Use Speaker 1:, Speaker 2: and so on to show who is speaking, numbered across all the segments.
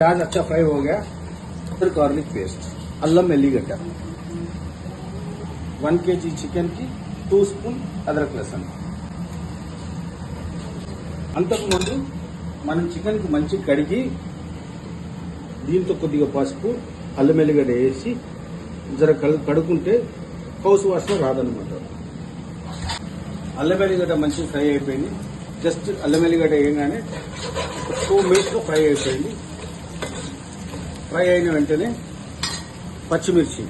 Speaker 1: प्याज अच्छा फ्राई हो गया। फिर garlic paste, Allam एल्लीगड्ड, 1 kg chicken की 2 स्पून अदरक लसन। అంతకుముందు మనం చికెన్ కు మంచి కడిగి దీంతో కొద్దిగా పసుపు అల్లం ఎల్లిగడ్డ వేసి జర కడుక్కుంటే కౌసు వాసన రాదన్నమాట। అల్లం ఎల్లిగడ్డ మంచి ఫ్రై అయిపోయింది। జస్ట్ అల్లం ఎల్లిగడ్డ వేయగానే 2 మినిట్స్ లో ఫ్రై అయిపోయింది। ఫ్రై అయిన వెంటనే పచ్చిమిర్చి,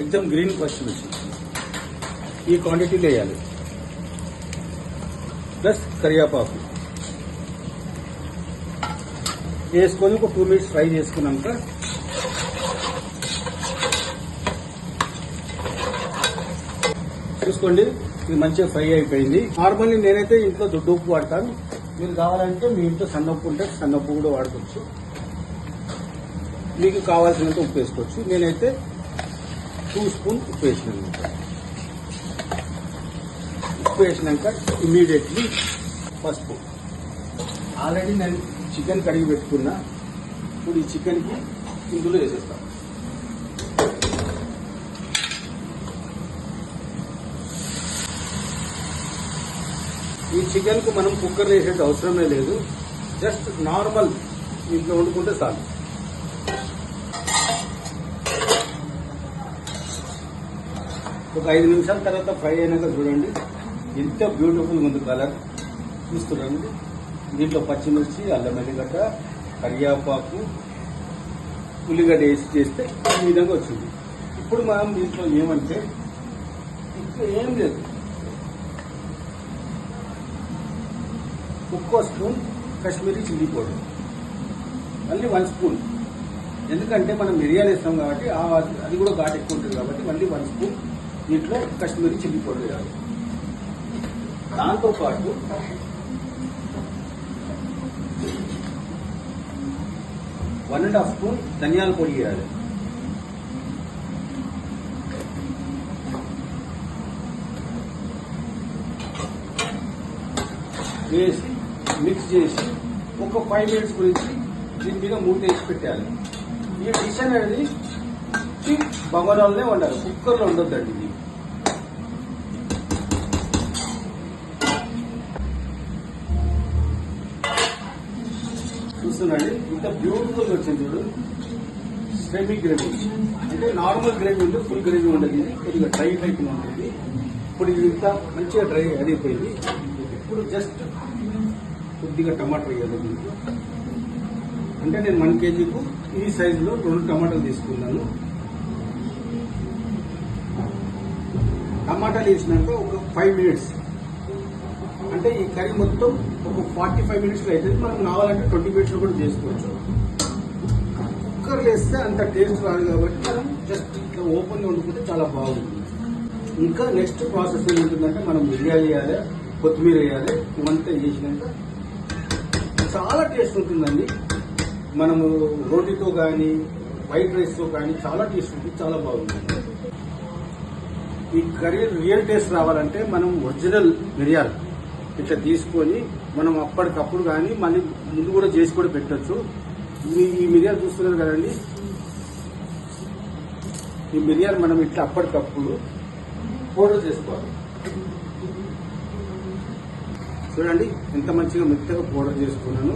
Speaker 1: ఎగ్జామ్ గ్రీన్ పచ్చిమిర్చి ఈ క్వాంటిటీలో వేయాలి, ప్లస్ కరివేపాకు వేసుకొని ఒక 2 మినిట్స్ ఫ్రై చేసుకున్నాక చూసుకోండి ఇది మంచిగా ఫ్రై అయిపోయింది। నార్మల్లీ నేనైతే ఇంట్లో దొడ్డు ఉప్పు వాడతాను, మీరు కావాలంటే మీ ఇంట్లో సన్నప్పు ఉంటే సన్నప్పు కూడా వాడుకోవచ్చు, మీకు కావాల్సినంత ఉప్పు వేసుకోవచ్చు। నేనైతే 2 స్పూన్ ఉప్పు వేసినాను। ఉప్పు వేసినాక ఇమీడియట్లీ పసుపు, ఆల్రెడీ నేను చికెన్ కడిగి పెట్టుకున్నా, ఇప్పుడు ఈ చికెన్కి ఇందులో వేసేస్తాను। ఈ చికెన్ కు మనం కుక్కర్ వేసే అవసరమే లేదు, జస్ట్ నార్మల్ ఇంట్లో వండుకుంటే చాలు। ఒక 5 నిమిషాల తర్వాత ఫ్రై అయినాక చూడండి ఎంత బ్యూటిఫుల్ ఉంది కలర్ చూస్తున్నారండి। దీంట్లో పచ్చిమిర్చి, అల్లం ఎల్లిగడ్డ, కరివేపాకు, ఉల్లిగడ్డ వేసి చేస్తే ఈ విధంగా వచ్చింది। ఇప్పుడు మనం దీంట్లో ఏమంటే ఇంకా ఏం లేదు, ఒక్కో స్పూన్ కాశ్మీరీ చిల్లీ పౌడర్, మళ్ళీ 1 స్పూన్, ఎందుకంటే మనం మిరియాలు వేస్తాం కాబట్టి అది కూడా ఘాటు ఎక్కువ ఉంటుంది కాబట్టి మళ్ళీ 1 స్పూన్ దీంట్లో కాశ్మీరీ చిల్లీ పౌడర్ వేయాలి। దాంతోపాటు 1.5 స్పూన్ ధనియాల పొడి వేయాలి। వేసి మిక్స్ చేసి ఒక 5 మినిట్స్ గురించి దీని మీద మూత వేసి పెట్టాలి। ఈ డిష్ అనేది బగారాలనే వండాలి, కుక్కర్లో ఉండొద్దండి। ఇది చూస్తున్నాండి ఇంత బ్యూటిఫుల్ వచ్చింది చూడు, సెమీ గ్రేవీ అంటే నార్మల్ గ్రేవీ ఉంటే ఫుల్ గ్రేవీ ఉండదు, ఇది కొద్దిగా డ్రై టైప్ ఉంటుంది। ఇప్పుడు ఇది ఇంత మంచిగా డ్రై అయిపోయింది। ఇప్పుడు జస్ట్ కొద్దిగా టమాటా వేయాలి దీంట్లో, అంటే నేను 1 kgకు ఈ సైజులో 2 టమాటాలు తీసుకున్నాను। టమాటాలు వేసినాక ఒక 5 మినిట్స్, అంటే ఈ కర్రీ మొత్తం ఒక 45 మినిట్స్లో అవుతుంది। మనం కావాలంటే 20 మినిట్స్లో కూడా చేసుకోవచ్చు। కుక్కర్లో వేస్తే అంత టేస్ట్ రాదు కాబట్టి మనం జస్ట్ ఇట్లా ఓపెన్గా వండుకుంటే చాలా బాగుంటుంది। ఇంకా నెక్స్ట్ ప్రాసెస్ ఏముంటుందంటే మనం మిరియాలు వేయాలి, కొత్తిమీర వేయాలి, ఇవంతా చేసినాక చాలా టేస్ట్ ఉంటుందండి। మనము రోటీతో కానీ వైట్ రైస్తో కానీ చాలా టేస్ట్ ఉంటుంది, చాలా బాగుంటుంది। ఈ కర్రీ రియల్ టేస్ట్ రావాలంటే మనం ఒరిజినల్ మిరియాలు ఇట్లా తీసుకొని మనం అప్పటికప్పుడు కానీ మళ్ళీ ముందు కూడా చేసి కూడా పెట్టచ్చు। ఈ మిరియాలు చూస్తున్నారు కదండి, ఈ మిరియాలు మనం ఇట్లా అప్పటికప్పుడు పౌడర్ చేసుకోవాలి। చూడండి ఎంత మంచిగా మెత్తగా పౌడర్ చేసుకున్నాను।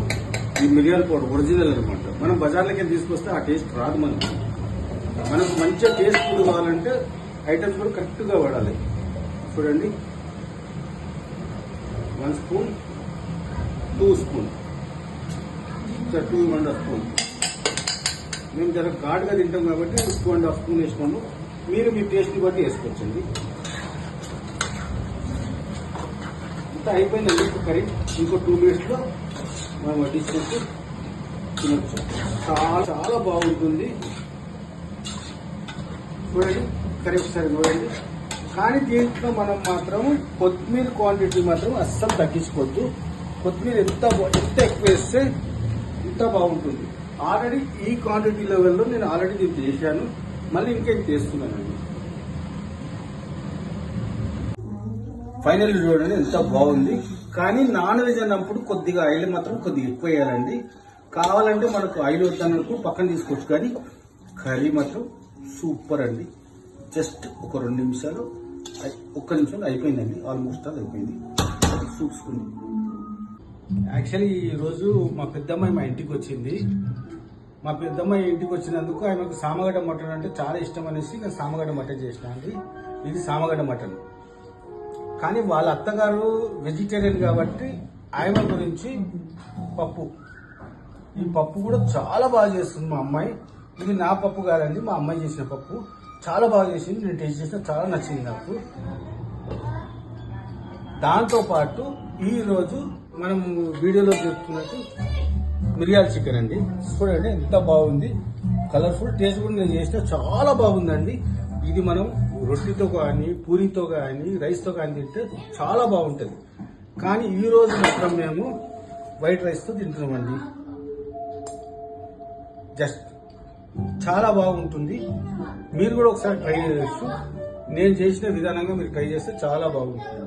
Speaker 1: ఈ మిరియాల పౌడర్ ఒరిజినల్ అనమాట, మనం బజార్లకి తీసుకొస్తే ఆ టేస్ట్ రాదు। మనకు మంచిగా టేస్ట్ ఫుడ్ కావాలంటే ఐటమ్స్ కూడా కరెక్ట్గా వాడాలి। చూడండి 1 స్పూన్, 2 స్పూన్, 2.5 స్పూన్, మేము జర ఘాటుగా తింటాం కాబట్టి 2.5 స్పూన్ వేసినాము, మీరు మీ టేస్ట్ని బట్టి వేసుకోవచ్చండి। ఇంత అయిపోయిందండి కర్రీ, ఇంకో 2 మినిట్స్లో మనం డిష్ చేసి తినొచ్చు, చాలా చాలా బాగుంటుంది। చూడండి కర్రీ ఒకసారి చూడండి, కానీ దీంట్లో మనం మాత్రం కొత్తిమీర క్వాంటిటీ మాత్రం అస్సలు తగ్గించుకోవద్దు। కొత్తిమీర ఎంత ఎక్కువ వేస్తే ఇంత బాగుంటుంది। ఆల్రెడీ ఈ క్వాంటిటీ లెవెల్లో నేను ఆల్రెడీ దీన్ని చేశాను, మళ్ళీ ఇంకా చేస్తున్నానండి। ఫైనల్ చూడండి ఎంత బాగుంది, కానీ నాన్ వెజ్ అన్నప్పుడు కొద్దిగా ఆయిల్ మాత్రం కొద్దిగా ఎక్కువ వేయాలండి। కావాలంటే మనకు ఆయిల్ వద్దన్నప్పుడు పక్కన తీసుకోవచ్చు, కానీ కర్రీ మాత్రం సూపర్ అండి. జస్ట్ ఒక 2 నిమిషాలు, ఒక్క నిమిషంలో అయిపోయిందండి. ఆల్మోస్ట్ అది అయిపోయింది. చూసుకుంది. యాక్చువల్లీ ఈరోజు మా పెద్దమ్మాయి మా ఇంటికి వచ్చింది. మా పెద్దమ్మాయి ఇంటికి వచ్చినందుకు ఆమెకు సామగడ్డ మటన్ అంటే చాలా ఇష్టం అనేసి నేను సామగడ్డ మటన్ చేసిన అండి. ఇది సామగడ్డ మటన్. కానీ వాళ్ళ అత్తగారు వెజిటేరియన్ కాబట్టి ఆమె గురించి పప్పు, ఈ పప్పు కూడా చాలా బాగా చేస్తుంది మా అమ్మాయి. ఇది నా పప్పు కాదండి, మా అమ్మాయి చేసిన పప్పు. చాలా బాగా చేసింది. నేను టేస్ట్ చేసిన, చాలా నచ్చింది నాకు. దాంతోపాటు ఈరోజు మనం వీడియోలో చెప్తున్నట్టు మిరియాల చికెన్ అండి. చూడండి ఎంత బాగుంది, కలర్ఫుల్. టేస్ట్ కూడా నేను చేసిన చాలా బాగుందండి. ఇది మనం రొట్టెతో కానీ, పూరితో కానీ, రైస్తో కానీ తింటే చాలా బాగుంటుంది. కానీ ఈరోజు మాత్రం మేము వైట్ రైస్తో తింటున్నామండి. జస్ట్ చాలా బాగుంటుంది. మీరు కూడా ఒకసారి ట్రై చేయొచ్చు. నేను చేసిన విధానంగా మీరు ట్రై చేస్తే చాలా బాగుంటుంది.